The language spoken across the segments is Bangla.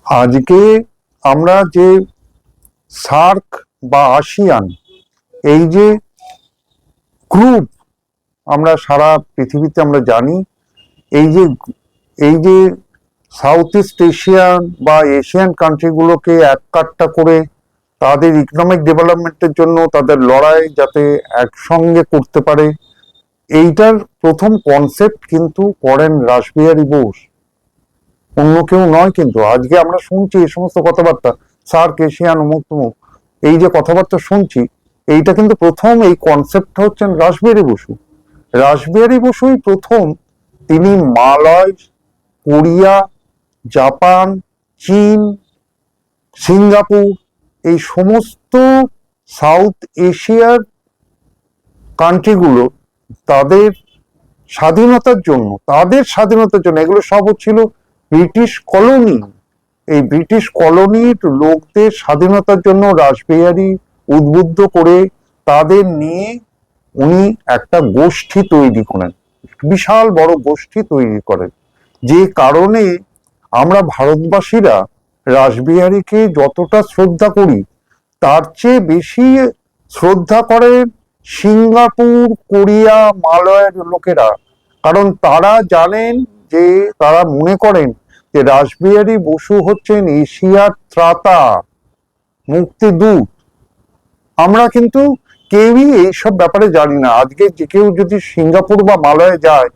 আজকে আমরা যে সার্ক বা আসিয়ান এই যে গ্রুপ আমরা সারা পৃথিবীতে আমরা জানি, এই যে সাউথ ইস্ট এশিয়ান বা এশিয়ান কান্ট্রিগুলোকে এক কাট্টা করে তাদের ইকোনমিক ডেভেলপমেন্টের জন্য তাদের লড়াই যাতে একসঙ্গে করতে পারে, এইটার প্রথম কনসেপ্ট কিন্তু করেন রাসবিহারী বোস, অন্য কেউ নয়। কিন্তু আজকে আমরা শুনছি এই সমস্ত কথাবার্তা, সার্ক এশিয়ান অমুক তমুক, এই যে কথাবার্তা শুনছি, এইটা কিন্তু প্রথম এই কনসেপ্টটা হচ্ছেন রাসবিহারী বসু। রাসবিহারী বসুই প্রথম, তিনি মালয়, কোরিয়া, জাপান, চীন, সিঙ্গাপুর, এই সমস্ত সাউথ এশিয়ার কান্ট্রিগুলো তাদের স্বাধীনতার জন্য এগুলো সব হচ্ছিল ব্রিটিশ কলোনি। এই ব্রিটিশ কলোনির লোকদের স্বাধীনতার জন্য রাসবিহারী উদ্বুদ্ধ করে তাদের নিয়ে উনি একটা গোষ্ঠী তৈরি করেন, বিশাল বড় গোষ্ঠী তৈরি করেন। যে কারণে আমরা ভারতবাসীরা রাসবিহারীকে যতটা শ্রদ্ধা করি, তার চেয়ে বেশি শ্রদ্ধা করেন সিঙ্গাপুর, কোরিয়া, মালয়ের লোকেরা। কারণ তারা জানেন, যে তারা মনে করেন যে রাসবিহারী বসু হচ্ছেন এশিয়ার ত্রাতা, মুক্তিদূত। আমরা কিন্তু কেউই এইসব ব্যাপারে জানি না। আজকে যে কেউ যদি সিঙ্গাপুর বা মালয়ে যায়,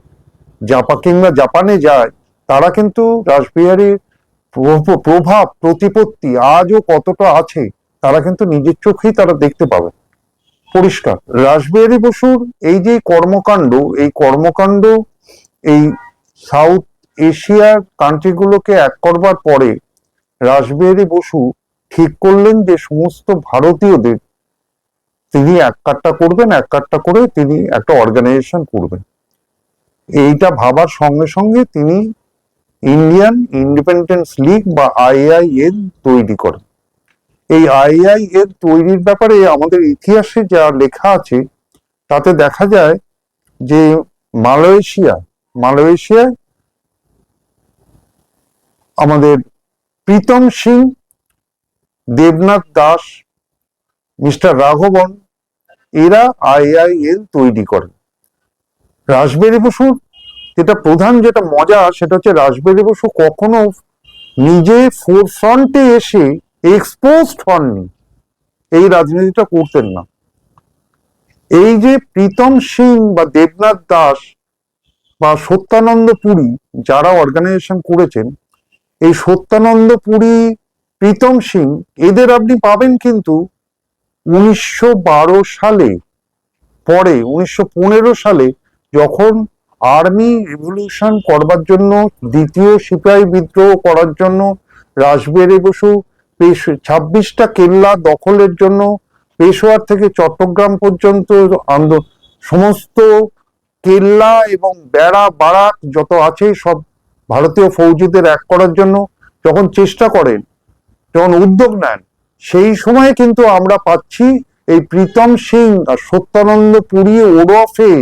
কিংবা জাপানে যায়, তারা কিন্তু রাসবিহারীর প্রভাব প্রতিপত্তি আজও কতটা আছে তারা কিন্তু নিজের চোখেই তারা দেখতে পাবে পরিষ্কার। রাসবিহারী বসুর এই যে কর্মকাণ্ড এই সাউথ এশিয়ার কান্ট্রিগুলোকে এক করবার পরে রাসবিহারী বসু ঠিক করলেন যে সমস্ত ভারতীয়দের তিনি এক কাট্টা করে তিনি একটা অর্গানাইজেশন করবেন। এইটা ভাবার সঙ্গে সঙ্গে তিনি ইন্ডিয়ান ইন্ডিপেন্ডেন্স লীগ বা আইআইএল তৈরি করেন। এই আইআইএল তৈরির ব্যাপারে আমাদের ইতিহাসে যা লেখা আছে তাতে দেখা যায় যে মালয়েশিয়ায় আমাদের প্রীতম সিং, দেবনাথ দাস, মিস্টার রাঘবন, এরা আইআইএল তৈরি করেন। রাসবিহারী বসুর যেটা মজা সেটা হচ্ছে রাসবিহারী বসু কখনো নিজে ফোরফ্রন্টে এসে এক্সপোজড হননি, এই রাজনীতিটা করতেন না। এই যে প্রীতম সিং বা দেবনাথ দাস বা সত্যানন্দ পুরী যারা অর্গানাইজেশন করেছেন, এই সত্যানন্দ পুরী, প্রীতম সিং, এদের আপনি পাবেন কিন্তু 1912 সালে, পরে 1915 সালে যখন আর্মি রিভলিউশন করবার জন্য, দ্বিতীয় সিপাহী বিদ্রোহ করার জন্য রাসবিহারী বসু 26টা কেল্লা দখলের জন্য পেশোয়ার থেকে চট্টগ্রাম পর্যন্ত সমস্ত কেল্লা এবং বেড়া বারাক যত আছে সব ভারতীয় ফৌজিদের এক করার জন্য যখন চেষ্টা করেন, যখন উদ্যোগ নেন, সেই সময় কিন্তু আমরা পাচ্ছি এই প্রীতম সিং আর সত্যানন্দ পুরী ওরফে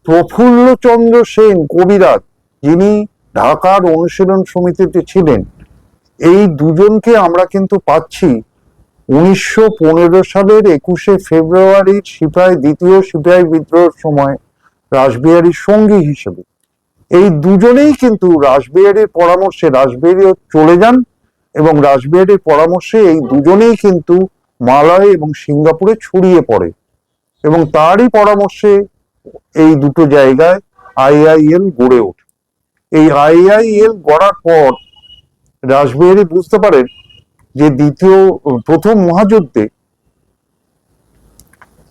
প্রফুল্লচন্দ্র সেন কবিরাজ, যিনি ঢাকার অনুশীলন সমিতিতে ছিলেন, এই দুজনকে আমরা কিন্তু পাচ্ছি 1915 সালের 21শে ফেব্রুয়ারির দ্বিতীয় সিপাহী বিদ্রোহের সময় রাসবিহারীর সঙ্গী হিসেবে। এই দুজনেই কিন্তু রাসবিহারীর পরামর্শে, রাসবিহারী চলে যান এবং রাসবিহারীর পরামর্শে এই দুজনেই কিন্তু মালয় এবং সিঙ্গাপুরে ছড়িয়ে পড়ে এবং তারই পরামর্শে এই দুটো জায়গায় আইআইএল গড়ে ওঠে। এই আইআইএল গড়ার পর রাসবিহারী বুঝতে পারেন যে প্রথম মহাযুদ্ধে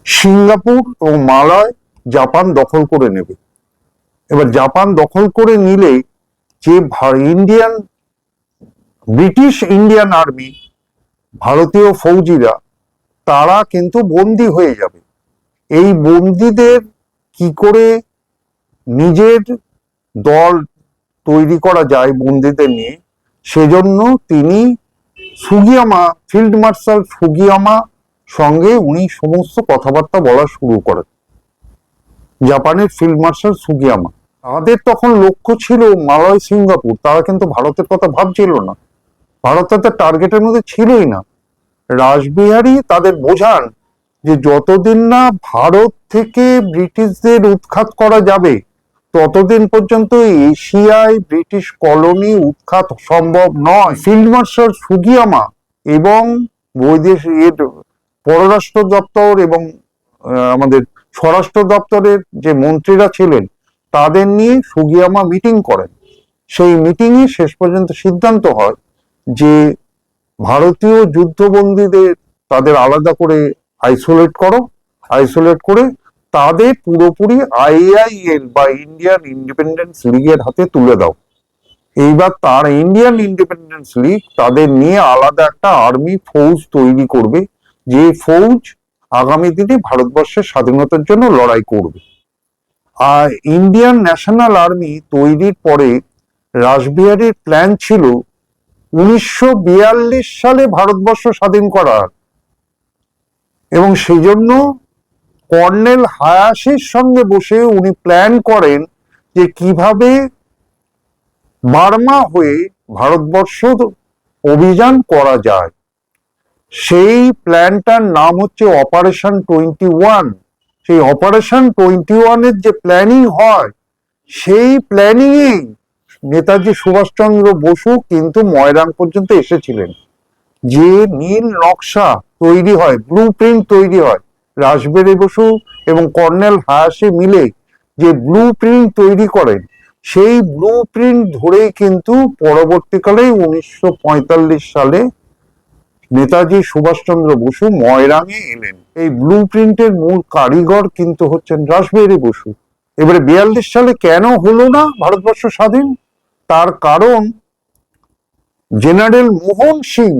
সিঙ্গাপুর ও মালয় জাপান দখল করে নেবে। এবার জাপান দখল করে নিলে যে ব্রিটিশ ইন্ডিয়ান আর্মি, ভারতীয় ফৌজিরা, তারা কিন্তু বন্দী হয়ে যাবে। এই বন্দীদের কি করে নিজের দল তৈরি করা যায় বন্দীদের নিয়ে, সেজন্য তিনি ফিল্ড মার্শাল সুগিয়ামা সঙ্গে উনি সমস্ত কথাবার্তা বলা শুরু করেন। জাপানের ফিল্ড মার্শাল সুগিয়ামা, তাদের তখন লক্ষ্য ছিল মালয় সিঙ্গাপুর, তারা কিন্তু ভারতের কথা ভাবছিল না। ভারত তাদের টার্গেটের মধ্যে ছিলই না। রাসবিহারী তাদের বোঝান যে যতদিন না ভারত থেকে ব্রিটিশদের উৎখাত করা যাবে ততদিন পর্যন্ত এশিয়ায় ব্রিটিশ কলোনি উৎখাত সম্ভব নয়। ফিল্ড মার্শাল সুগিয়ামা এবং বৈদেশিক পররাষ্ট্র দপ্তর এবং আমাদের স্বরাষ্ট্র দপ্তরের যে মন্ত্রীরা ছিলেন তাদের নিয়ে সুগিয়ামা মিটিং করেন। সেই মিটিংয়ে শেষ পর্যন্ত সিদ্ধান্ত হয় যে ভারতীয় যুদ্ধবন্দীদের তাদের আলাদা করে আইসোলেট করে তাদের পুরোপুরি আইআইএল বা ইন্ডিয়ান ইন্ডিপেন্ডেন্স লিগের হাতে তুলে দাও। এইবার তার ইন্ডিয়ান ইন্ডিপেন্ডেন্স লিগ তাদের নিয়ে আলাদা একটা আর্মি ফৌজ তৈরি করবে, যে ফৌজ আগামী দিনে ভারতবর্ষের স্বাধীনতার জন্য লড়াই করবে। আর ইন্ডিয়ান ন্যাশনাল আর্মি তৈরির পরে রাসবিহারীর প্ল্যান ছিল 1942 সালে ভারতবর্ষ স্বাধীন করার, এবং সেই জন্য কর্নেল হায়াসির সঙ্গে বসে উনি প্ল্যান করেন যে কিভাবে বার্মা হয়ে ভারতবর্ষ অভিযান করা যায়। সেই প্ল্যানটার নাম হচ্ছে অপারেশন 21। সেই অপারেশন 21-এর যে প্ল্যানিং হয় সেই প্ল্যানিং এ নেতাজি সুভাষচন্দ্র বসু কিন্তু ময়রাং পর্যন্ত এসেছিলেন। যে নীল নকশা তৈরি হয়, ব্লু প্রিন্ট তৈরি হয়, রাসবিহারী বসু এবং কর্নেল হায়াসি মিলে যে ব্লু প্রিন্ট তৈরি করেন, সেই ব্লু প্রিন্ট ধরেই কিন্তু পরবর্তীকালে 1945 সালে নেতাজি সুভাষচন্দ্র বসু ময়রাঙে এলেন। এই ব্লু প্রিন্টের মূল কারিগর কিন্তু হচ্ছেন রাসবিহারী বসু। এবারে 42 সালে কেন হলো না ভারতবর্ষ স্বাধীন, তার কারণ জেনারেল মোহন সিং,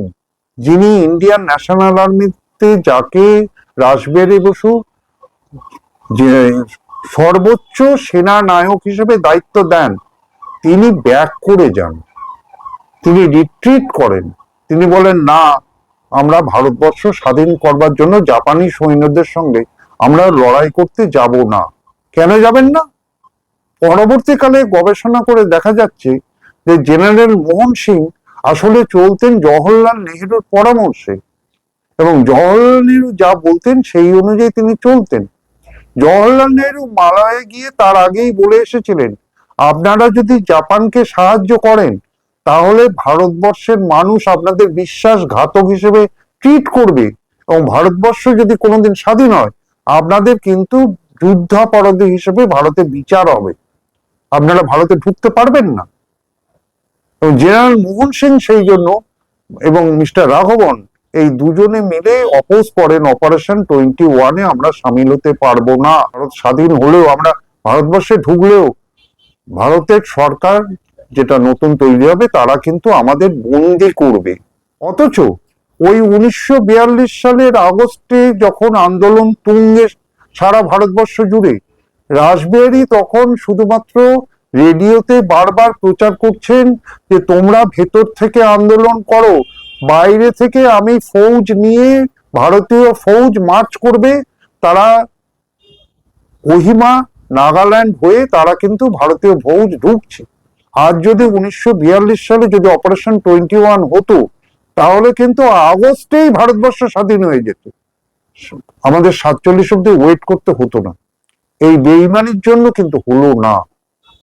যিনি ইন্ডিয়ান ন্যাশনাল আর্মিতে, যাকে রাসবিহারী বসু যে সর্বোচ্চ সেনা নায়ক হিসেবে দায়িত্ব দেন, তিনি ব্যাক করে যান, তিনি রিট্রিট করেন। তিনি বলেন, না, আমরা ভারতবর্ষ স্বাধীন করবার জন্য জাপানি সৈন্যদের সঙ্গে আমরা লড়াই করতে যাব না। কেন যাবেন না? পরবর্তীকালে গবেষণা করে দেখা যাচ্ছে যে জেনারেল মোহন সিং আসলে চলতেন জওহরলাল নেহেরুর পরামর্শে, এবং জওহরলাল নেহেরু যা বলতেন সেই অনুযায়ী তিনি চলতেন। জওহরলাল নেহেরু মালয়ে গিয়ে তার আগেই বলে এসেছিলেন, আপনারা যদি জাপানকে সাহায্য করেন তাহলে ভারতবর্ষের মানুষ আপনাদের বিশ্বাসঘাতক হিসেবে ট্রিট করবে, এবং ভারতবর্ষ যদি কোনোদিন স্বাধীন হয় আপনাদের কিন্তু যুদ্ধাপরাধী হিসেবে ভারতে বিচার হবে, আপনারা ভারতে ঢুকতে পারবেন না। এবং জেনারেল মোহন সিং সেই জন্য এবং মিস্টার রাঘবন এই দুজনে মিলে অপোজ করেন, অপারেশন 21-এ আমরা সামিল হতে পারবো না। ভারত স্বাধীন হলেও, আমরা ভারতবর্ষে ঢুকলেও ভারতের সরকার যেটা নতুন তৈরি হবে তারা কিন্তু আমাদের বন্দি করবে। অথচ ওই 1942 সালের আগস্টে যখন আন্দোলন তুঙ্গে সারা ভারতবর্ষ জুড়ে, রাসবিহারী তখন শুধুমাত্র রেডিওতে বারবার প্রচার করছেন যে তোমরা ভেতর থেকে আন্দোলন করো, বাইরে থেকে আমি ফৌজ নিয়ে, ভারতীয় ফৌজ মার্চ করবে, তারা কোহিমা নাগাল্যান্ড হয়ে তারা কিন্তু ভারতীয় ফৌজ ঢুকছে। আজ যদি 1942 সালে যদি অপারেশন 21 হতো তাহলে কিন্তু আগস্টেই ভারতবর্ষ স্বাধীন হয়ে যেত, আমাদের 47 অব্দি ওয়েট করতে হতো না। এই বেইমানির জন্য কিন্তু হলো না।